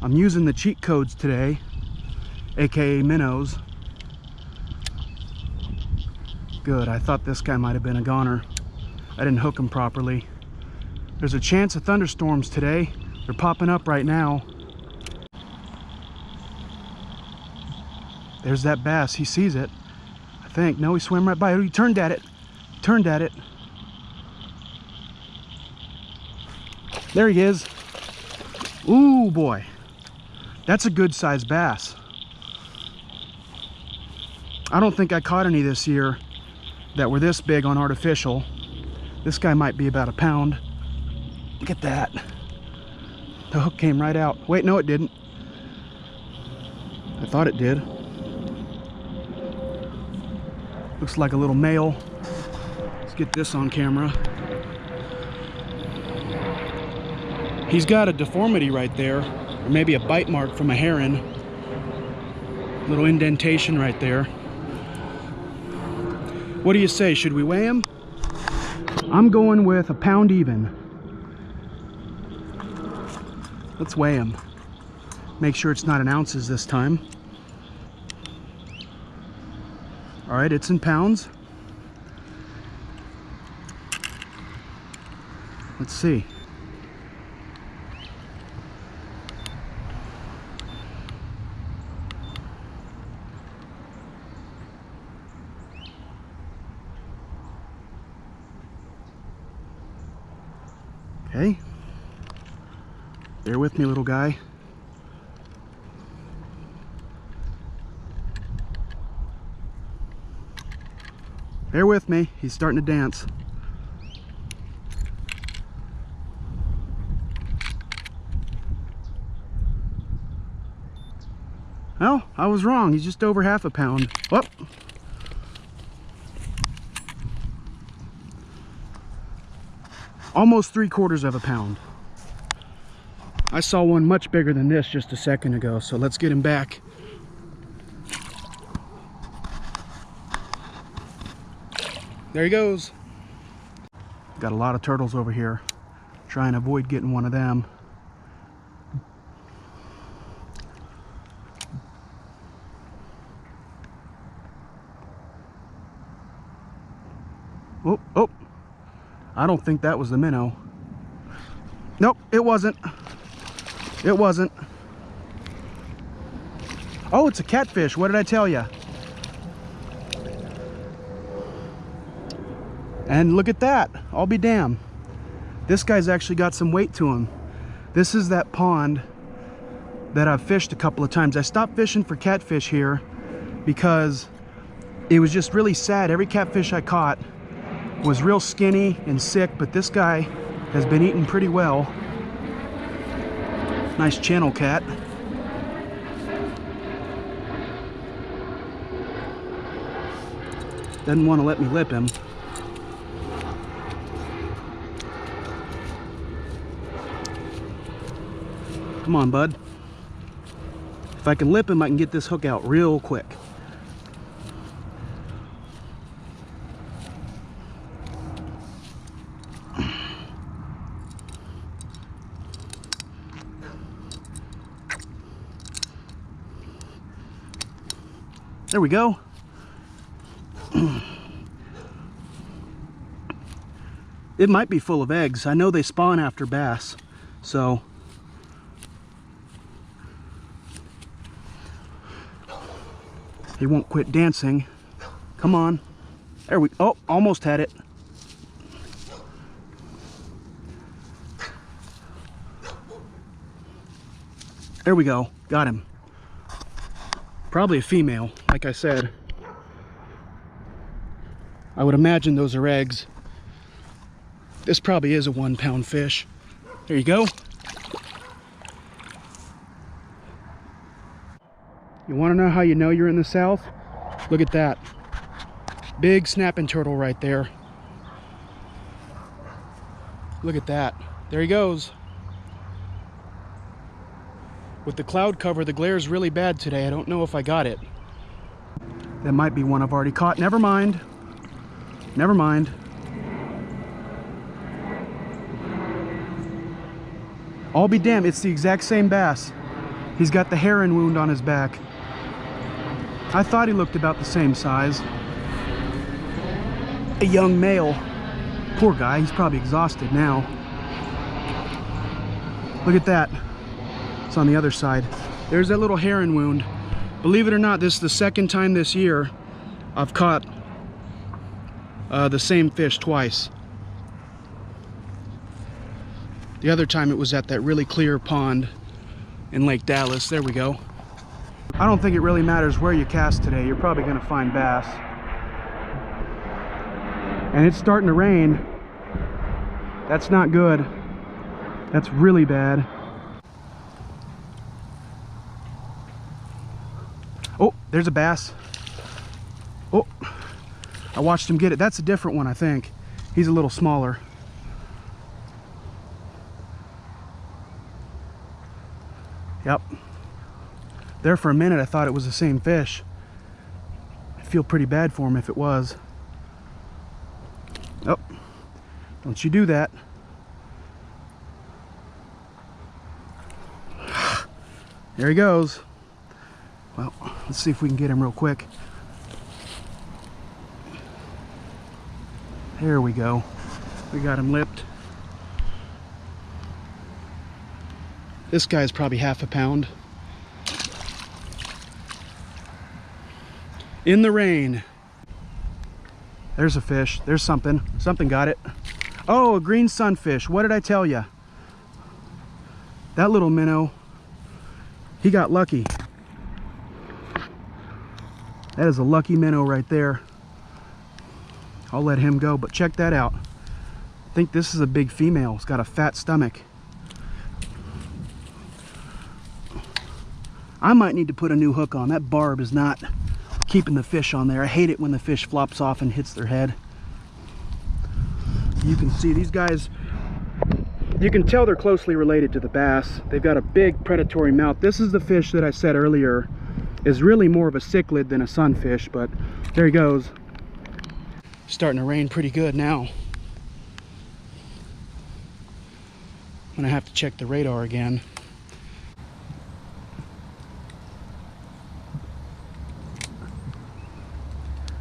I'm using the cheat codes today, aka minnows. Good, I thought this guy might have been a goner. I didn't hook him properly. There's a chance of thunderstorms today. They're popping up right now. There's that bass, he sees it, I think. No, he swam right by it. He turned at it, turned at it. There he is. Ooh, boy. That's a good sized bass. I don't think I caught any this year that were this big on artificial. This guy might be about a pound. Look at that. The hook came right out. Wait, no it didn't. I thought it did. Looks like a little male. Let's get this on camera. He's got a deformity right there, or maybe a bite mark from a heron. Little indentation right there. What do you say? Should we weigh him? I'm going with a pound even. Let's weigh him. Make sure it's not in ounces this time. All right, it's in pounds. Let's see. Okay, bear with me, little guy. Bear with me, he's starting to dance. Well, I was wrong, he's just over half a pound. Whoop. Almost 3/4 of a pound. I saw one much bigger than this just a second ago, so let's get him back. There he goes. Got a lot of turtles over here. Try and avoid getting one of them. Oh, oh. I don't think that was the minnow. Nope, it wasn't. It wasn't. Oh, it's a catfish. What did I tell you? And look at that. I'll be damned. This guy's actually got some weight to him. This is that pond that I've fished a couple of times. I stopped fishing for catfish here because it was just really sad. Every catfish I caught was real skinny and sick, but this guy has been eating pretty well. Nice channel cat. Doesn't want to let me lip him. Come on, bud. If I can lip him, I can get this hook out real quick. There we go. It might be full of eggs. I know they spawn after bass, so he won't quit dancing. Come on. There we go. Oh, almost had it. There we go. Got him. Probably a female, like I said. I would imagine those are eggs. This probably is a 1 pound fish. There you go. You want to know how you know you're in the South? Look at that. Big snapping turtle right there. Look at that. There he goes. With the cloud cover, the glare is really bad today. I don't know if I got it. That might be one I've already caught. Never mind. Never mind. I'll be damned, it's the exact same bass. He's got the heron wound on his back. I thought he looked about the same size. A young male. Poor guy, he's probably exhausted now. Look at that. It's on the other side. There's that little heron wound. Believe it or not, this is the second time this year I've caught the same fish twice. The other time it was at that really clear pond in Lake Dallas. There we go. I don't think it really matters where you cast today. You're probably going to find bass. And it's starting to rain. That's not good. That's really bad. Oh, there's a bass. Oh, I watched him get it. That's a different one, I think. He's a little smaller. Yep. There for a minute I thought it was the same fish. I feel pretty bad for him if it was. Oh, don't you do that. There he goes. Well, let's see if we can get him real quick. There we go. We got him lipped. This guy's probably half a pound. In the rain. There's a fish. There's something. Something got it. Oh, a green sunfish. What did I tell you? That little minnow, he got lucky. That is a lucky minnow right there. I'll let him go, but check that out. I think this is a big female. It's got a fat stomach. I might need to put a new hook on. That barb is not keeping the fish on there. I hate it when the fish flops off and hits their head. You can see these guys, you can tell they're closely related to the bass. They've got a big predatory mouth. This is the fish that I said earlier is really more of a cichlid than a sunfish, but there he goes. Starting to rain pretty good now. I'm gonna have to check the radar again.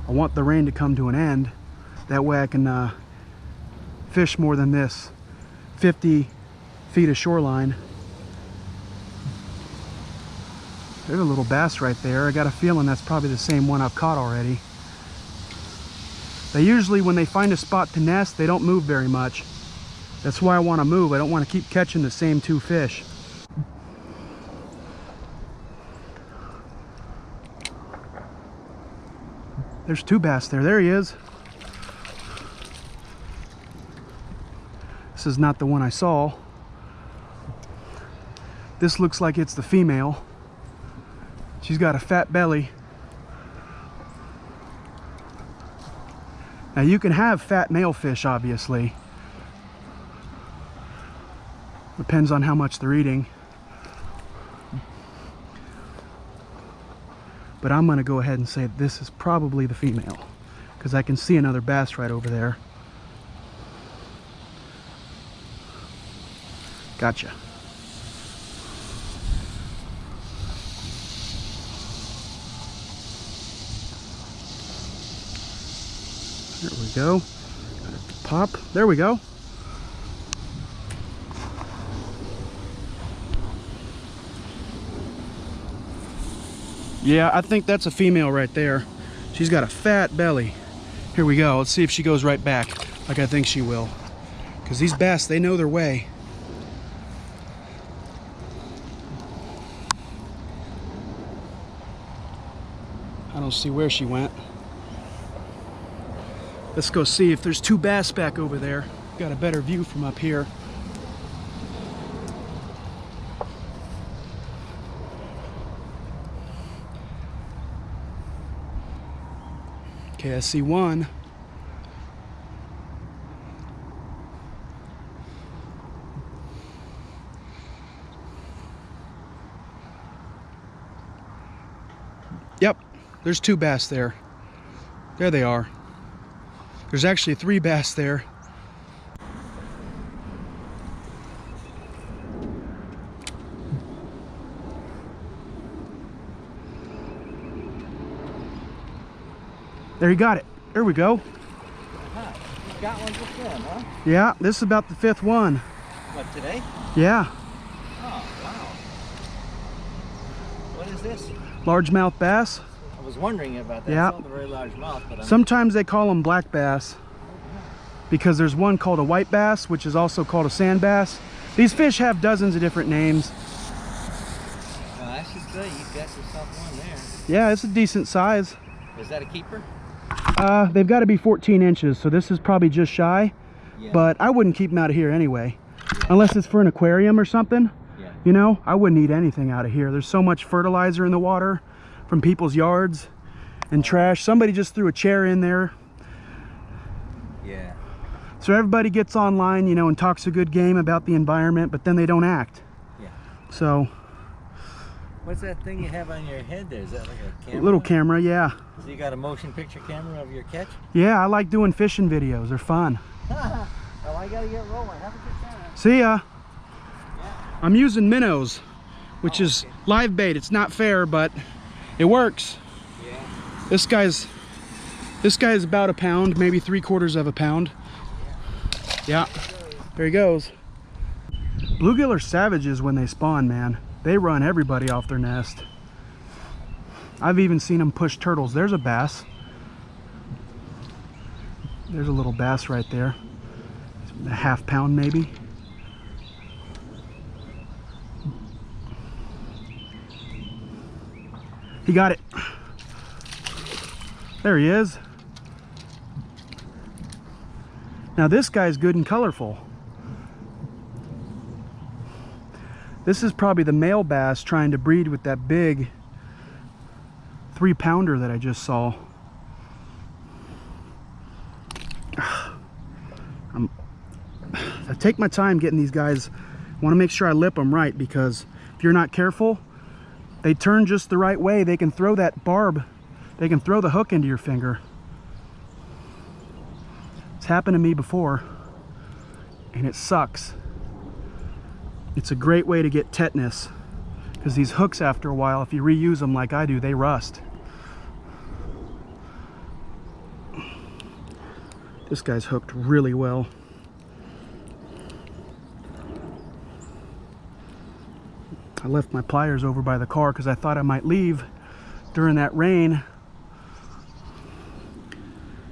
I want the rain to come to an end. That way I can fish more than this 50 feet of shoreline. There's a little bass right there. I got a feeling that's probably the same one I've caught already. They usually, when they find a spot to nest, they don't move very much. That's why I want to move. I don't want to keep catching the same two fish. There's two bass there. There he is. This is not the one I saw. This looks like it's the female. She's got a fat belly. Now you can have fat male fish, obviously. Depends on how much they're eating. But I'm gonna go ahead and say this is probably the female, because I can see another bass right over there. Gotcha. There we go. Got it to pop. There we go. Yeah, I think that's a female right there. She's got a fat belly. Here we go. Let's see if she goes right back like I think she will. Because these bass, they know their way. I don't see where she went. Let's go see if there's two bass back over there. Got a better view from up here. Okay, I see one. Yep, there's two bass there. There they are. There's actually three bass there. There, he got it. There we go. You got one just then, huh? Yeah, this is about the 5th one. What, today? Yeah. Oh, wow. What is this? Largemouth bass. I was wondering about that. Yeah. It's not a very large mouth, but Sometimes they call them black bass because there's one called a white bass, which is also called a sand bass. These fish have dozens of different names. Well, I should say you've got yourself one there. Yeah, it's a decent size. Is that a keeper? They've got to be 14 inches, so this is probably just shy. Yeah. But I wouldn't keep them out of here anyway, unless it's for an aquarium or something. Yeah. You know, I wouldn't eat anything out of here. There's so much fertilizer in the water from people's yards and trash. Somebody just threw a chair in there. Yeah. So everybody gets online, you know, and talks a good game about the environment, but then they don't act. Yeah. So. What's that thing you have on your head there? Is that like a camera? A little camera, yeah. So you got a motion picture camera of your catch? Yeah, I like doing fishing videos. They're fun. Well, I gotta get rolling. Have a good time. See ya. Yeah. I'm using minnows, which is live bait. It's not fair, but it works. Yeah. This guy's about a pound, maybe 3/4 of a pound. Yeah. There he goes. Bluegill are savages when they spawn, man. They run everybody off their nest. I've even seen them push turtles. There's a bass. There's a little bass right there. A ½ pound maybe. He got it. There he is. Now this guy's good and colorful. This is probably the male bass trying to breed with that big 3-pounder that I just saw. I take my time getting these guys. I want to make sure I lip them right, because if you're not careful, they turn just the right way. They can throw that barb, they can throw the hook into your finger. It's happened to me before, and it sucks. It's a great way to get tetanus, because these hooks, after a while, if you reuse them like I do, they rust. This guy's hooked really well. I left my pliers over by the car because I thought I might leave during that rain.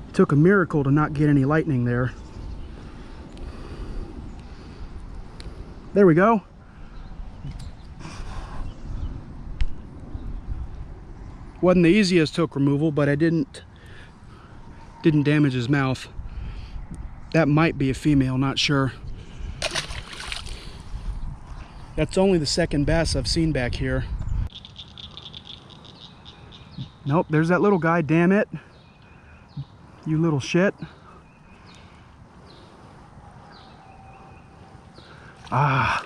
It took a miracle to not get any lightning there. There we go. Wasn't the easiest hook removal, but I didn't damage his mouth. That might be a female, not sure. That's only the second bass I've seen back here. Nope, there's that little guy, damn it. You little shit. Ah.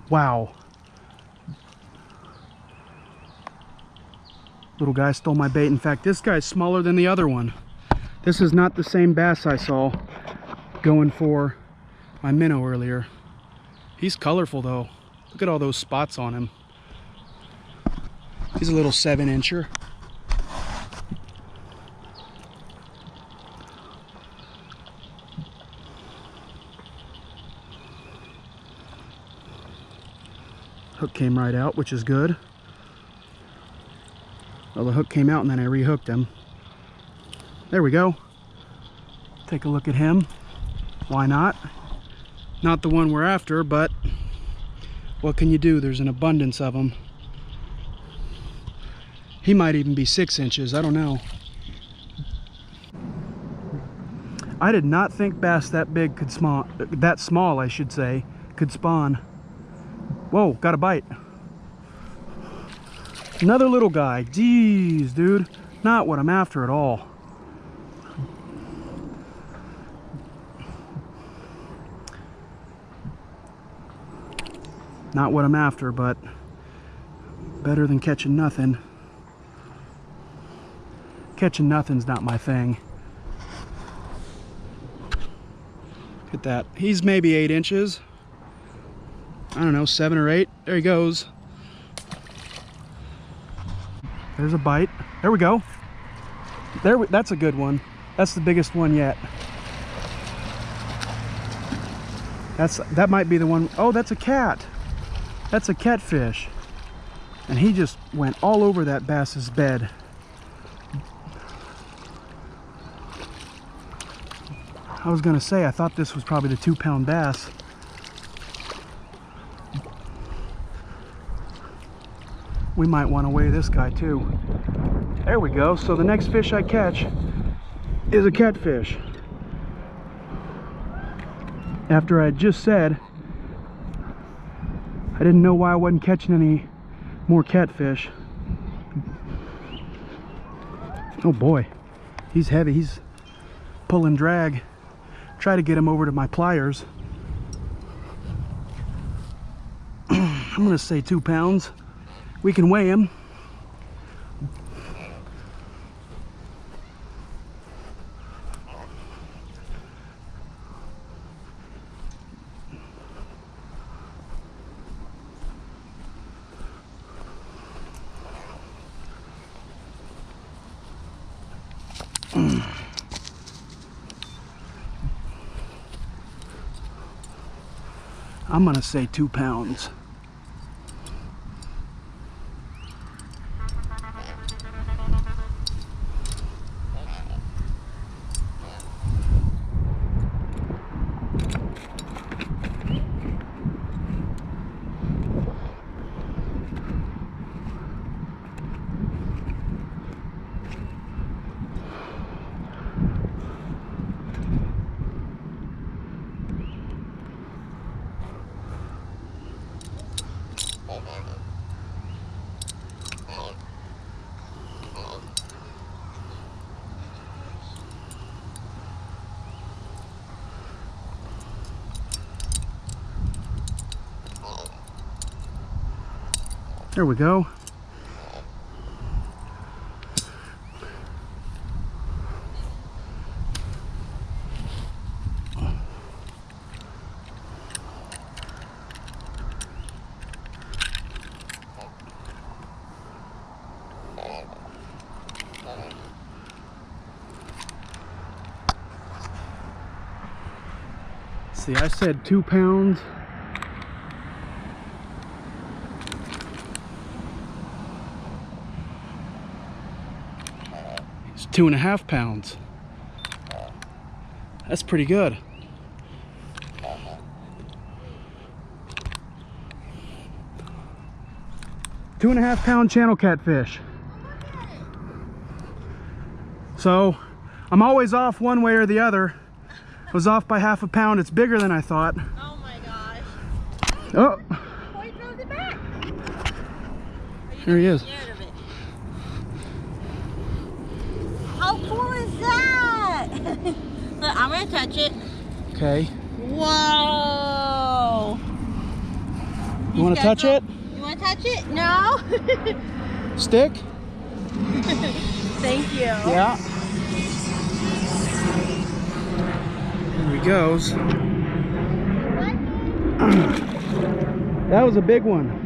Wow. Little guy stole my bait. In fact, this guy's smaller than the other one. This is not the same bass I saw going for my minnow earlier. He's colorful though. Look at all those spots on him. He's a little 7-incher. Hook came right out, which is good. Well, the hook came out and then I rehooked him. There we go. Take a look at him. Why not? Not the one we're after, but what can you do? There's an abundance of them. He might even be 6 inches. I don't know. I did not think bass that big could spawn, that small I should say, could spawn. Whoa, got a bite. Another little guy. Jeez, dude. Not what I'm after at all. Not what I'm after, but better than catching nothing. Catching nothing's not my thing. Look at that. He's maybe 8 inches. I don't know, 7 or 8. There he goes. There's a bite. There we go. That's a good one. That's the biggest one yet. That might be the one. Oh, that's a cat. That's a catfish. And he just went all over that bass's bed. I was gonna say, I thought this was probably the 2-pound bass. We might want to weigh this guy too. There we go. So the next fish I catch is a catfish. After I just said I didn't know why I wasn't catching any more catfish. Oh boy, he's heavy. He's pulling drag. Try to get him over to my pliers. I'm gonna say 2 pounds. We can weigh him. I'm gonna say 2 pounds. There we go. See, I said 2 pounds. It's 2.5 pounds. That's pretty good. $2.5 pound channel catfish. So I'm always off one way or the other. I was off by ½ pound. It's bigger than I thought. Oh my gosh. Oh, Oh, he throws it back. there he is. Scared of it. How cool is that? Look, I'm gonna touch it. Okay. Whoa. You want to touch it? You want to touch it? No. Stick? Thank you. Yeah. Here he goes. That was a big one.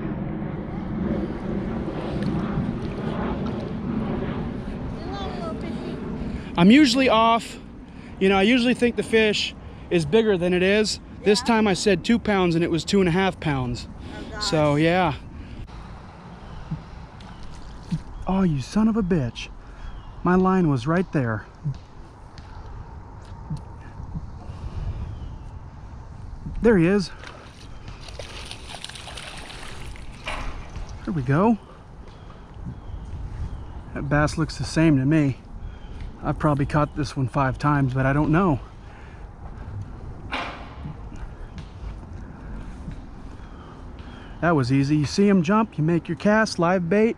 I'm usually off. You know, I usually think the fish is bigger than it is. Yeah. This time I said 2 pounds and it was 2.5 pounds. Oh, so yeah. Oh, you son of a bitch. My line was right there. There he is. There we go. That bass looks the same to me. I've probably caught this one 5 times, but I don't know. That was easy. You see him jump, you make your cast, live bait,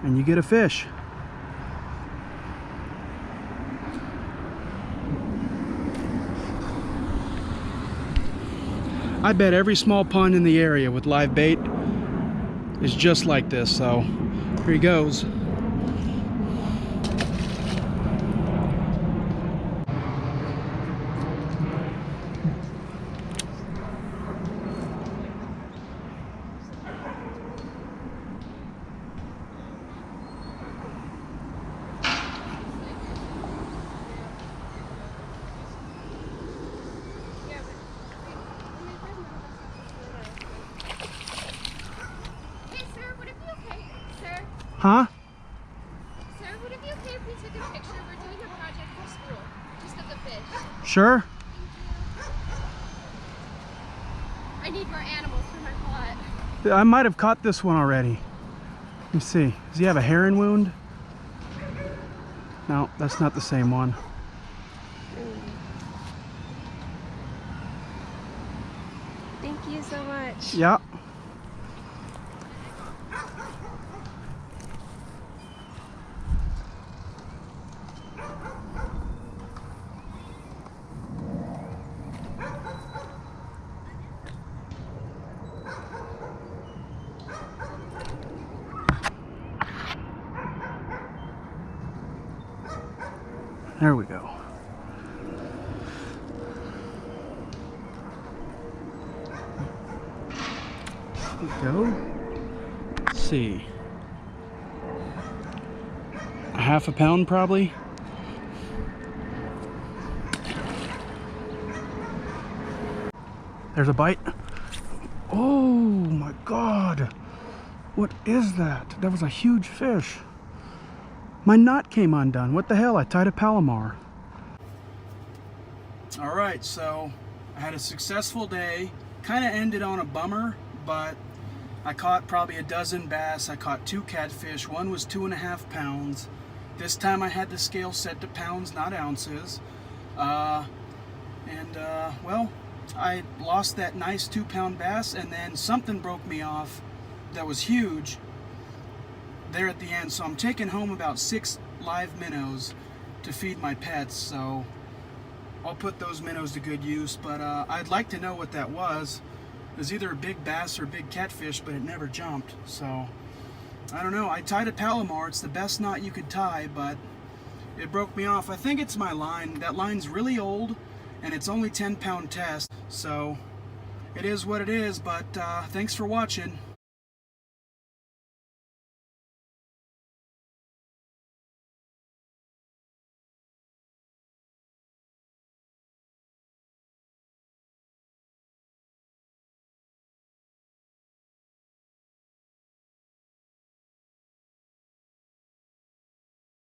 and you get a fish. I bet every small pond in the area with live bait is just like this, so here he goes. Huh? Sir, would it be okay if we took a picture? We're doing a project for school, just of the fish. Sure. I need more animals for my plot. I might have caught this one already. Let me see. Does he have a heron wound? No, that's not the same one. Thank you so much. Yeah. There we go. There we go. Let's see. A half a pound probably. There's a bite. Oh my God. What is that? That was a huge fish. My knot came undone. What the hell? I tied a Palomar. All right, so I had a successful day. Kind of ended on a bummer, but I caught probably a dozen bass. I caught 2 catfish. One was 2.5 pounds. This time I had the scale set to pounds, not ounces. Well, I lost that nice 2-pound bass, and then something broke me off that was huge there at the end. So I'm taking home about 6 live minnows to feed my pets, so I'll put those minnows to good use. But I'd like to know what that was. It was either a big bass or a big catfish, but it never jumped. So I don't know. I tied a Palomar. It's the best knot you could tie, but it broke me off. I think it's my line. That line's really old, and it's only 10-pound test, so it is what it is. But thanks for watching.